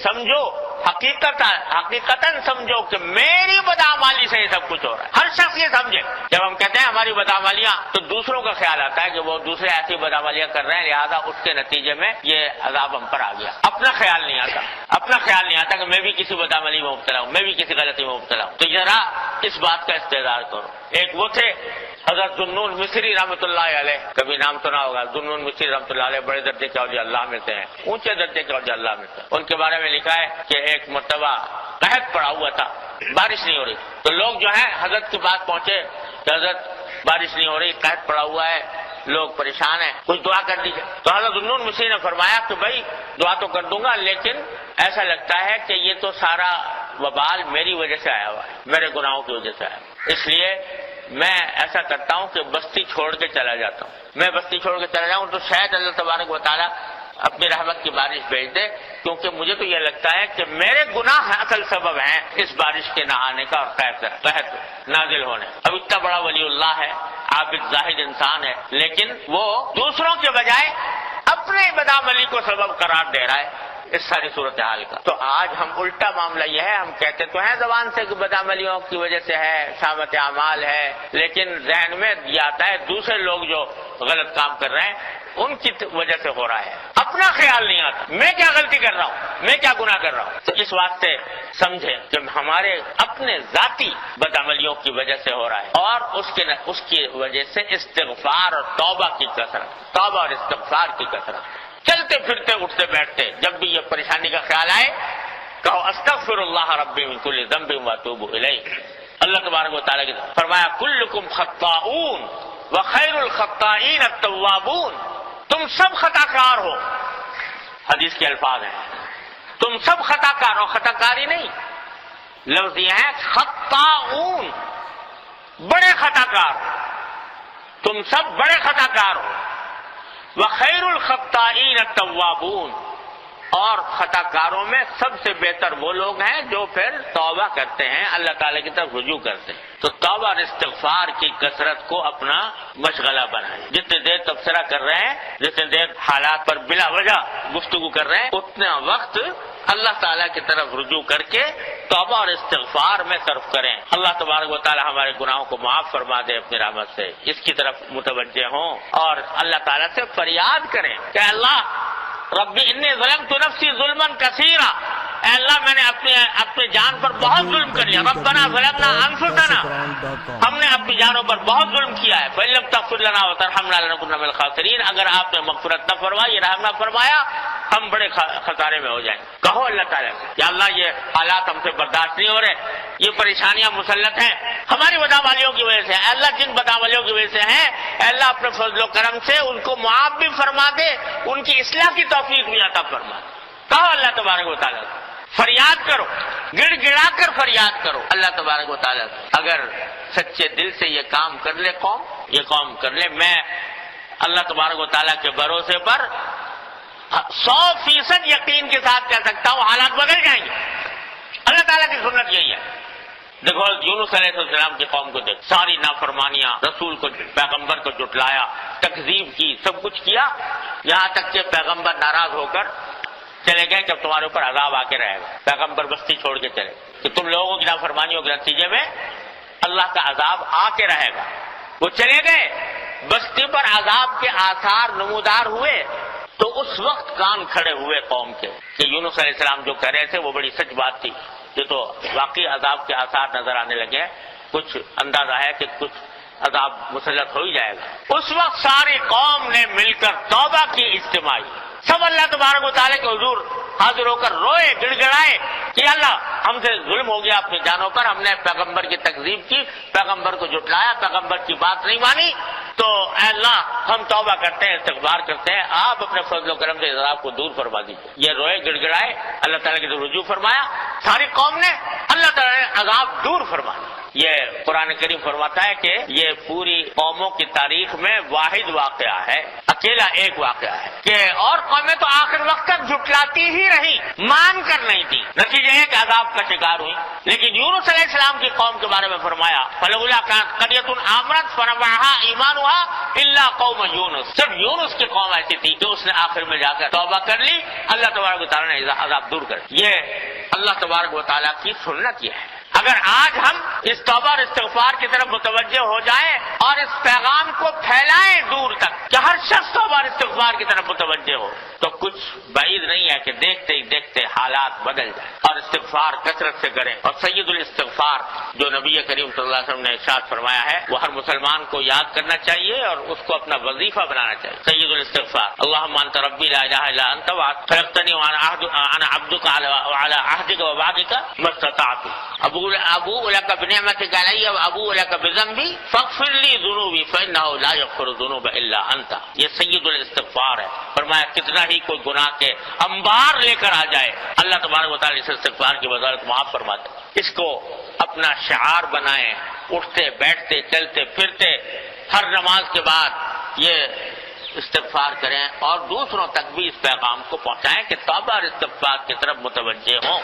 سمجھو، حقیقتاً سمجھو کہ میری بدعمالی سے یہ سب کچھ ہو رہا ہے. ہر شخص یہ سمجھے. جب ہم کہتے ہیں ہماری بدعمالیاں تو دوسروں کا خیال آتا ہے کہ وہ دوسرے ایسی بدعمالیاں کر رہے ہیں، لہذا اس کے نتیجے میں یہ عذاب ہم پر آ گیا. اپنا خیال نہیں آتا کہ میں بھی کسی بدعملی میں مبتلا ہوں، میں بھی کسی غلطی میں مبتلا ہوں. تو ذرا اس بات کا استحضار کرو. ایک وہ تھے حضرت ذوالنون مصری رحمۃ اللہ علیہ، کبھی نام سنا ہوگا. ذوالنون مصری رحمۃ اللہ علیہ بڑے درجے کے اولیاء اللہ میں سے ہیں، اونچے درجے کے اولیاء اللہ میں سے. ان کے بارے میں لکھا ہے کہ ایک مرتبہ قحط پڑا ہوا تھا، بارش نہیں ہو رہی. تو لوگ جو ہیں حضرت کے پاس پہنچے کہ حضرت بارش نہیں ہو رہی، قحط پڑا ہوا ہے، لوگ پریشان ہیں، کچھ دعا کر دیجیے. تو حضرت ذوالنون مصری نے فرمایا کہ بھائی دعا تو کر دوں گا، لیکن ایسا لگتا ہے کہ یہ تو سارا وبال میری وجہ سے آیا ہوا ہے، میرے گناہوں کی وجہ سے آیا ہوا. اس لیے میں ایسا کرتا ہوں کہ بستی چھوڑ کے چلا جاتا ہوں. میں بستی چھوڑ کے چلا جاؤں تو شاید اللہ تبارک و تعالیٰ اپنی رحمت کی بارش بھیج دے، کیونکہ مجھے تو یہ لگتا ہے کہ میرے گناہ اصل سبب ہیں اس بارش کے نہ آنے کا اور قحط نازل ہونے. اب اتنا بڑا ولی اللہ ہے، عابد زاہد انسان ہے، لیکن وہ دوسروں کے بجائے اپنے بدعملی کو سبب قرار دے رہا ہے اس ساری صورتحال کا. تو آج ہم الٹا معاملہ یہ ہے، ہم کہتے تو ہیں زبان سے کہ بدعملیوں کی وجہ سے ہے، شامت اعمال ہے، لیکن ذہن میں یہ آتا ہے دوسرے لوگ جو غلط کام کر رہے ہیں ان کی وجہ سے ہو رہا ہے. اپنا خیال نہیں آتا میں کیا غلطی کر رہا ہوں، میں کیا گناہ کر رہا ہوں. تو اس واسطے سمجھیں کہ ہمارے اپنے ذاتی بدعملیوں کی وجہ سے ہو رہا ہے، اور اس کی وجہ سے استغفار اور توبہ کی کثرت، توبہ اور استغفار کی کثرت. چلتے پھرتے اٹھتے بیٹھتے جب بھی یہ پریشانی کا خیال آئے کہو استغفر اللہ ربی من کل ذنب واتوب الیہ. اللہ تبارک و تعالیٰ نے فرمایا کلکم خطاؤون وخیر الخطائین التوابون. تم سب خطا کار ہو، حدیث کے الفاظ ہیں، تم سب خطا کار ہو. خطا کاری نہیں، لفظ یہ ہے خطاؤون، بڑے خطا کار، تم سب بڑے خطا کار ہو. وخیر الخطائین التوابون، اور خطا کاروں میں سب سے بہتر وہ لوگ ہیں جو پھر توبہ کرتے ہیں، اللہ تعالی کی طرف رجوع کرتے ہیں. تو توبہ اور استغفار کی کثرت کو اپنا مشغلہ بنائیں. جتنے دیر تبصرہ کر رہے ہیں، جتنے دیر حالات پر بلا وجہ گفتگو کر رہے ہیں، اتنا وقت اللہ تعالیٰ کی طرف رجوع کر کے توبہ اور استغفار میں صرف کریں. اللہ تبارک و تعالیٰ ہمارے گناہوں کو معاف فرما دے اپنی رحمت سے، اس کی طرف متوجہ ہوں اور اللہ تعالیٰ سے فریاد کریں کہ اللہ ربی انی ظلمت نفسی ظلما کثیرا، اے اللہ میں نے اپنے جان پر بہت ظلم کر لیا. ربنا ظلمنا انفسنا، ہم نے اپنی جانوں پر بہت ظلم کیا ہے. فإن لم تغفر لنا وترحمنا لنكن من الخاسرین، اگر آپ نے مغفرت نہ فرمائی، رحم نہ فرمایا، ہم بڑے خسارے میں ہو جائیں. کہو اللہ تعالیٰ سے یا اللہ یہ حالات ہم سے برداشت نہیں ہو رہے، یہ پریشانیاں مسلط ہیں ہماری بدعمالیوں کی وجہ سے. اے اللہ جن بدعملیوں کی وجہ سے ہیں، اے اللہ اپنے فضل و کرم سے ان کو معاف بھی فرما دے، ان کی اصلاح کی توفیق بھی عطا فرما دے. کہو اللہ تبارک و تعالیٰ سے، فریاد کرو، گڑ گڑا کر فریاد کرو اللہ تبارک و تعالیٰ سے. اگر سچے دل سے یہ کام کر لے قوم، یہ قوم کر لے، میں اللہ تبارک و تعالیٰ کے بھروسے پر 100% یقین کے ساتھ کہہ سکتا ہوں حالات بدل جائیں گے. اللہ تعالیٰ کی سنت یہی ہے. دیکھو یونس علیہ السلام کی قوم کو دیکھ، ساری نافرمانیاں، رسول کو، پیغمبر کو جھٹلایا، تکذیب کی، سب کچھ کیا، یہاں تک کہ پیغمبر ناراض ہو کر چلے گئے کہ تمہارے اوپر عذاب آ کے رہے گا. پیغمبر بستی چھوڑ کے چلے کہ تم لوگوں کی نافرمانیوں کے نتیجے میں اللہ کا عذاب آ کے رہے گا. وہ چلے گئے، بستی پر عذاب کے آثار نمودار ہوئے، تو اس وقت کان کھڑے ہوئے قوم کے کہ یونس علیہ السلام جو کہہ رہے تھے وہ بڑی سچ بات تھی. یہ تو واقعی عذاب کے آثار نظر آنے لگے، کچھ اندازہ ہے کہ کچھ عذاب مسلط ہو ہی جائے گا. اس وقت ساری قوم نے مل کر توبہ کی اجتماعی، سب اللہ تبارک و تعالیٰ کے حضور حاضر ہو کر روئے، گڑ گڑائے کہ اللہ ہم سے ظلم ہو گیا اپنی جانوں پر، ہم نے پیغمبر کی تکذیب کی، پیغمبر کو جھٹلایا، پیغمبر کی بات نہیں مانی، تو اے اللہ ہم توبہ کرتے ہیں، استغفار کرتے ہیں، آپ اپنے فضل و کرم سے عذاب کو دور فرما دیجیے. یہ روئے، گڑ گڑائے، اللہ تعالیٰ کی طرف رجوع فرمایا، ساری قوم نے، اللہ تعالیٰ نے عذاب دور فرما دیا. یہ قرآن کریم فرماتا ہے کہ یہ پوری قوموں کی تاریخ میں واحد واقعہ ہے، اکیلا ایک واقعہ ہے کہ اور قومیں تو آخر وقت تک جھٹلاتی ہی رہی، مان کر نہیں تھی، نتیجہ ہے کہ عذاب کا شکار ہوئی. لیکن یونس علیہ السلام کی قوم کے بارے میں فرمایا فلولا كانت قرية آمنت فنفعها ایمانها الا قوم یونس. صرف یونس کی قوم ایسی تھی کہ اس نے آخر میں جا کر توبہ کر لی, اللہ تبارک و تعالیٰ نے عذاب دور کر. یہ اللہ تبارک و تعالیٰ کی سنت یہ ہے. اگر آج ہم اس توبہ اور استغفار کی طرف متوجہ ہو جائیں اور اس پیغام کو پھیلائیں دور تک کہ ہر شخص توبہ اور استغفار کی طرف متوجہ ہو, تو کچھ بعید نہیں ہے کہ دیکھتے ہی دیکھتے حالات بدل جائیں. اور استغفار کثرت سے کریں. اور سید الاستغفار جو نبی کریم صلی اللہ علیہ وسلم نے ارشاد فرمایا ہے وہ ہر مسلمان کو یاد کرنا چاہیے اور اس کو اپنا وظیفہ بنانا چاہیے. سید الاستغفار اللهم انت ربی لا الہ الا انت خلقتنی وانا عبدک وعلی عہدک ووعدک ما استطعت ابوء لك بنعمتك علي وابوء لك بذنبي فاغفر لي ذنوبي فانه لا يغفر الذنوب الا انت. یہ سید الاستغفار ہے. فرمایا کتنا ہی کوئی گناہ کے انبار لے کر آ جائے اللہ تبارک و تعالیٰ اس استغفار کی بدولت معاف فرماتے. اس کو اپنا شعار بنائیں, اٹھتے بیٹھتے چلتے پھرتے ہر نماز کے بعد یہ استغفار کریں اور دوسروں تک بھی اس پیغام کو پہنچائیں کہ توبہ اور استغفار کی طرف متوجہ ہوں.